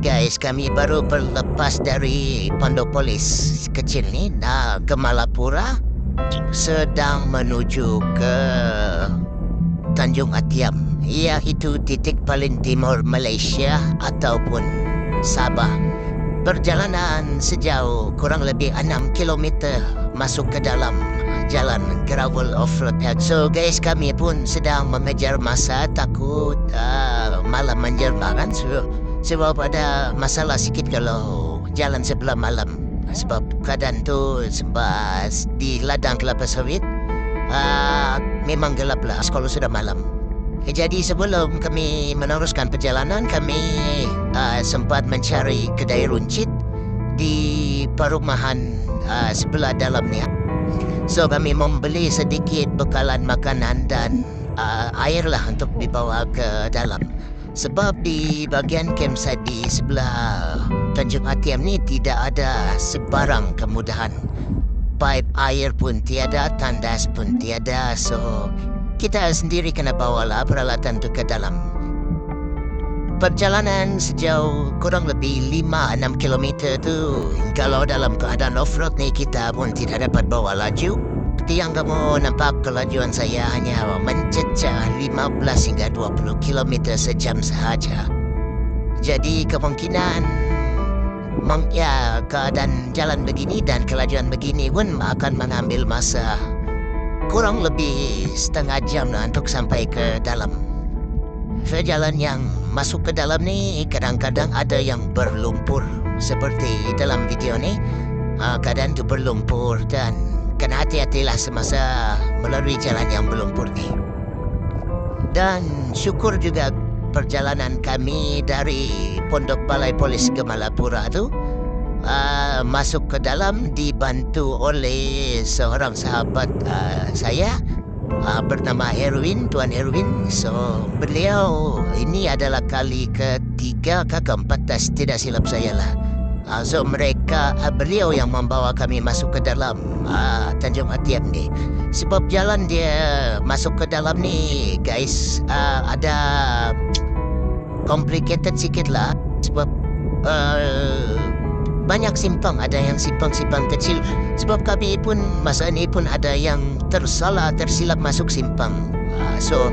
guys, kami baru berlepas dari pondok polis kecil ni ke Malapura, sedang menuju ke Tanjung Atiam, iaitu titik paling timur Malaysia ataupun Sabah. Perjalanan sejauh kurang lebih 6 kilometer masuk ke dalam jalan gravel off-road. So guys, kami pun sedang mengejar masa, takut malam menjermakan. Sebab ada masalah sikit kalau jalan sebelah malam. Sebab keadaan tu sebab di ladang kelapa sawit memang gelap lah kalau sudah malam. Jadi sebelum kami meneruskan perjalanan, kami sempat mencari kedai runcit di perumahan sebelah dalam ni. So kami membeli sedikit bekalan makanan dan air lah untuk dibawa ke dalam. Sebab di bahagian campsite di sebelah Tanjung Atiam ni tidak ada sebarang kemudahan. Pipe air pun tiada, tandas pun tiada. So kita sendiri kena bawalah peralatan tu ke dalam. Perjalanan sejauh kurang lebih 5-6 kilometer tu, kalau dalam keadaan off-road ni kita pun tidak dapat bawa laju. Seperti yang kamu nampak, kelajuan saya hanya mencecah 15 hingga 20 kilometer sejam sahaja. Jadi kemungkinan keadaan jalan begini dan kelajuan begini pun akan mengambil masa kurang lebih setengah jam lah untuk sampai ke dalam. Jalan yang masuk ke dalam ni kadang-kadang ada yang berlumpur. Seperti dalam video ni, keadaan tu berlumpur dan kena hati-hatilah semasa melalui jalan yang berlumpur ni. Dan syukur juga perjalanan kami dari Pondok Balai Polis ke Malapura tu masuk ke dalam dibantu oleh seorang sahabat saya bernama Erwin, Tuan Erwin. So beliau ini adalah kali ketiga ke keempat, tidak silap saya lah. So beliau yang membawa kami masuk ke dalam Tanjung Atiam ni. Sebab jalan dia masuk ke dalam ni guys ada complicated sikit lah. Sebab banyak simpang, ada yang simpang-simpang kecil. Sebab kami pun masa ni pun ada yang tersilap masuk simpang. So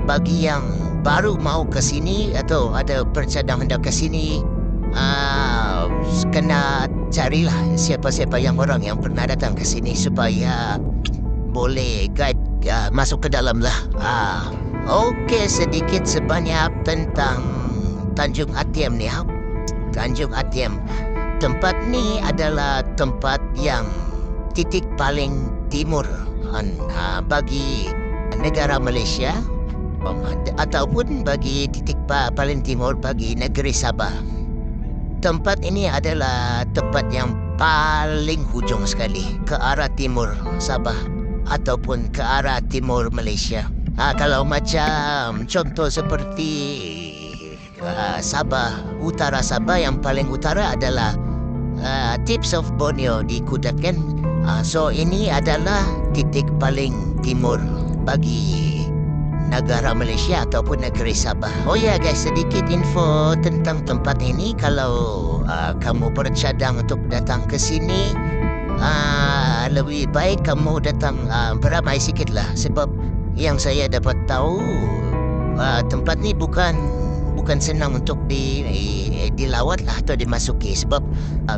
bagi yang baru mau ke sini atau ada percadang hendak ke sini, kena carilah siapa-siapa orang yang pernah datang ke sini supaya boleh guide masuk ke dalam lah. Okey, sedikit sebanyak tentang Tanjung Atiam ni. Tanjung Atiam, tempat ni adalah tempat yang titik paling timur bagi negara Malaysia ataupun bagi titik paling timur bagi negeri Sabah. Tempat ini adalah tempat yang paling hujung sekali ke arah timur Sabah ataupun ke arah timur Malaysia. Kalau macam contoh seperti Sabah, utara Sabah yang paling utara adalah Tips of Borneo di Kudat kan. So ini adalah titik paling timur bagi negara Malaysia ataupun negeri Sabah. Oh ya guys, sedikit info tentang tempat ini. Kalau kamu bercadang untuk datang ke sini, lebih baik kamu datang beramai sikit lah. Sebab yang saya dapat tahu, tempat ni bukan senang untuk dilawat lah atau dimasuki. Sebab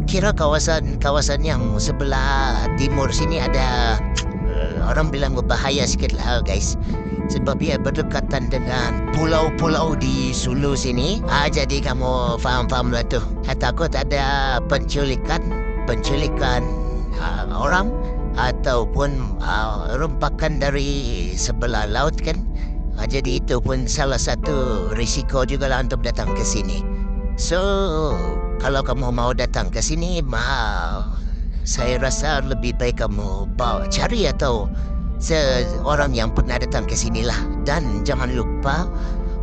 kira kawasan yang sebelah timur sini ada orang bilang berbahaya sikit lah guys. Sebab ia berdekatan dengan pulau-pulau di Sulu sini. Jadi kamu faham lah tu. Takut ada penculikan orang ataupun rompakan dari sebelah laut kan. Jadi itu pun salah satu risiko juga lah untuk datang ke sini. So kalau kamu mau datang ke sini, saya rasa lebih baik kamu cari atau seorang yang pernah datang ke sinilah. Dan jangan lupa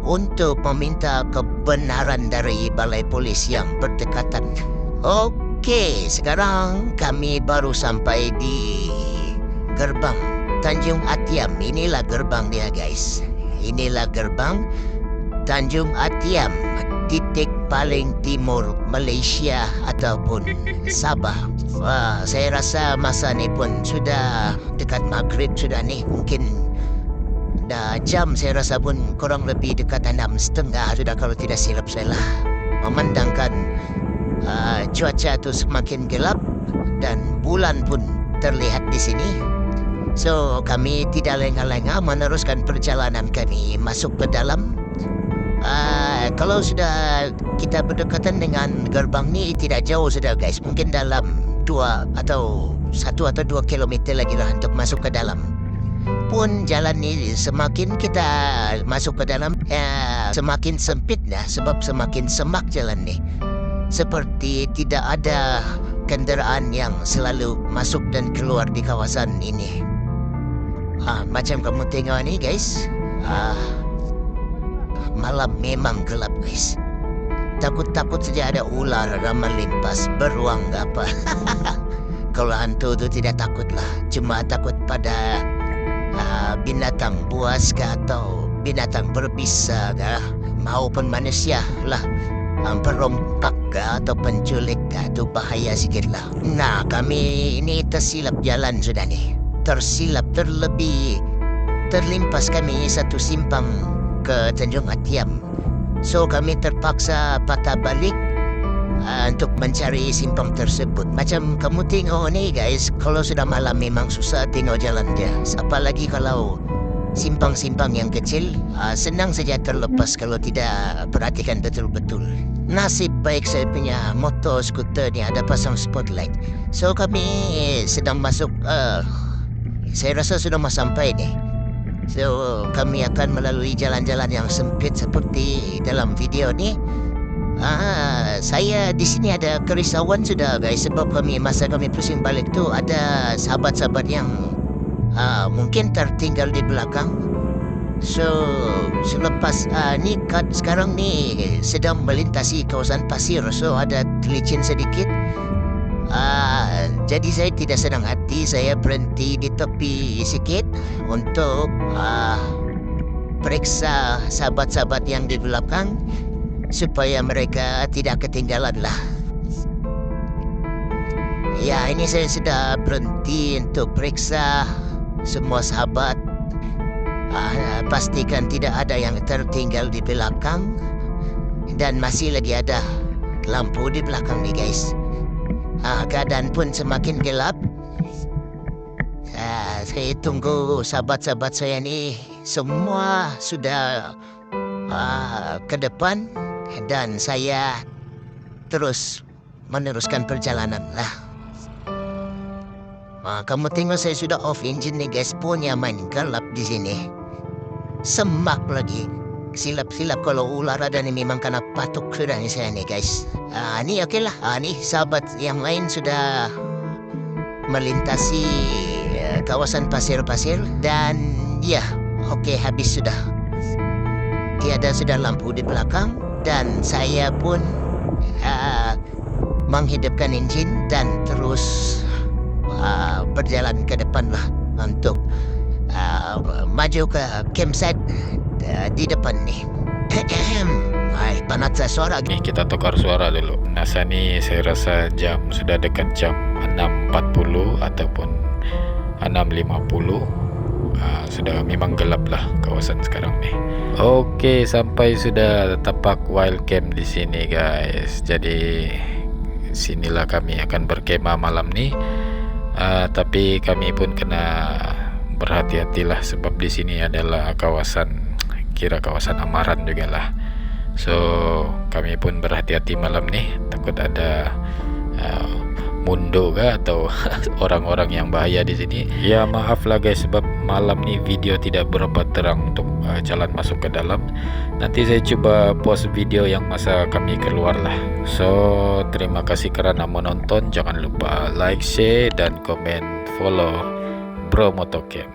untuk meminta kebenaran dari balai polis yang berdekatan. Okey, sekarang kami baru sampai di gerbang Tanjung Atiam. Inilah gerbang dia guys. Inilah gerbang Tanjung Atiam. titik paling timur Malaysia ataupun Sabah. Saya rasa masa ni pun sudah dekat maghrib sudah ni. Mungkin dah jam saya rasa pun kurang lebih dekat 6:30 sudah kalau tidak silap saya lah. Memandangkan cuaca tu semakin gelap dan bulan pun terlihat di sini. So kami tidak lengah-lengah meneruskan perjalanan kami masuk ke dalam. Kalau sudah kita berdekatan dengan gerbang ni tidak jauh sudah guys. Mungkin dalam 1 atau 2 kilometer lagi lah untuk masuk ke dalam. Pun jalan ni semakin kita masuk ke dalam semakin sempit dah sebab semakin semak jalan ni. Seperti tidak ada kenderaan yang selalu masuk dan keluar di kawasan ini. Macam kamu tengok ni guys, malam memang gelap guys. Takut-takut saja ada ular yang melimpas beruang apa. Kalau hantu tu tidak takut lah, cuma takut pada binatang buas ke atau binatang berbisa ke, maupun manusia lah. Perompak ke atau penculik ke, itu bahaya sikit lah. Nah, kami ini tersilap jalan sudah ni. Terlimpas kami satu simpang ke Tanjung Atiam. So kami terpaksa patah balik untuk mencari simpang tersebut. Macam kamu tengok ni guys, kalau sudah malam memang susah tengok jalan dia. Apalagi kalau simpang-simpang yang kecil, senang saja terlepas kalau tidak perhatikan betul-betul. Nasib baik saya punya motor skuter ni ada pasang spotlight. So kami sedang masuk, saya rasa sudah mau sampai ni. So kami akan melalui jalan-jalan yang sempit seperti dalam video ni. Saya di sini ada kerisauan sudah guys, sebab masa kami pusing balik tu ada sahabat-sahabat yang mungkin tertinggal di belakang. So selepas ni sekarang ni sedang melintasi kawasan pasir, so ada licin sedikit. Jadi saya tidak senang hati, saya berhenti di tepi sikit untuk periksa sahabat-sahabat yang di belakang supaya mereka tidak ketinggalan lah. Ya, ini saya sudah berhenti untuk periksa semua sahabat. Pastikan tidak ada yang tertinggal di belakang. Dan masih lagi ada lampu di belakang nih guys. Keadaan pun semakin gelap. Saya tunggu sahabat-sahabat saya ni semua sudah ke depan. Dan saya terus meneruskan perjalanan lah. Kamu tengok saya sudah off engine nih guys. Punya main gelap di sini. Semak lagi. Silap-silap kalau ular ada ni memang kena patuk sudah ni saya ni guys. Ni okey lah. Ni sahabat yang lain sudah melintasi kawasan pasir-pasir. Dan ya, okey habis sudah. Tiada sudah lampu di belakang. Dan saya pun menghidupkan enjin dan terus berjalan ke depan lah untuk maju ke campsite di depan ni. Panat suara. Kita tukar suara dulu. Nasa ni saya rasa jam sudah dekat jam 6.40 ataupun 6.50. Sudah memang gelap lah kawasan sekarang ni. Okey, sampai sudah tapak wild camp di sini guys. Jadi sinilah kami akan berkemah malam ni. Tapi kami pun kena berhati-hatilah sebab di sini adalah kawasan amaran juga lah. So kami pun berhati-hati malam ni, takut ada mundo ke atau orang-orang yang bahaya di sini. Ya maaf lah guys sebab malam ni video tidak berapa terang untuk jalan masuk ke dalam. Nanti saya cuba post video yang masa kami keluar lah. So terima kasih kerana menonton. Jangan lupa like, share dan komen, follow Bro Motocamp.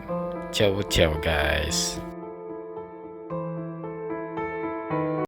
Ciao ciao guys.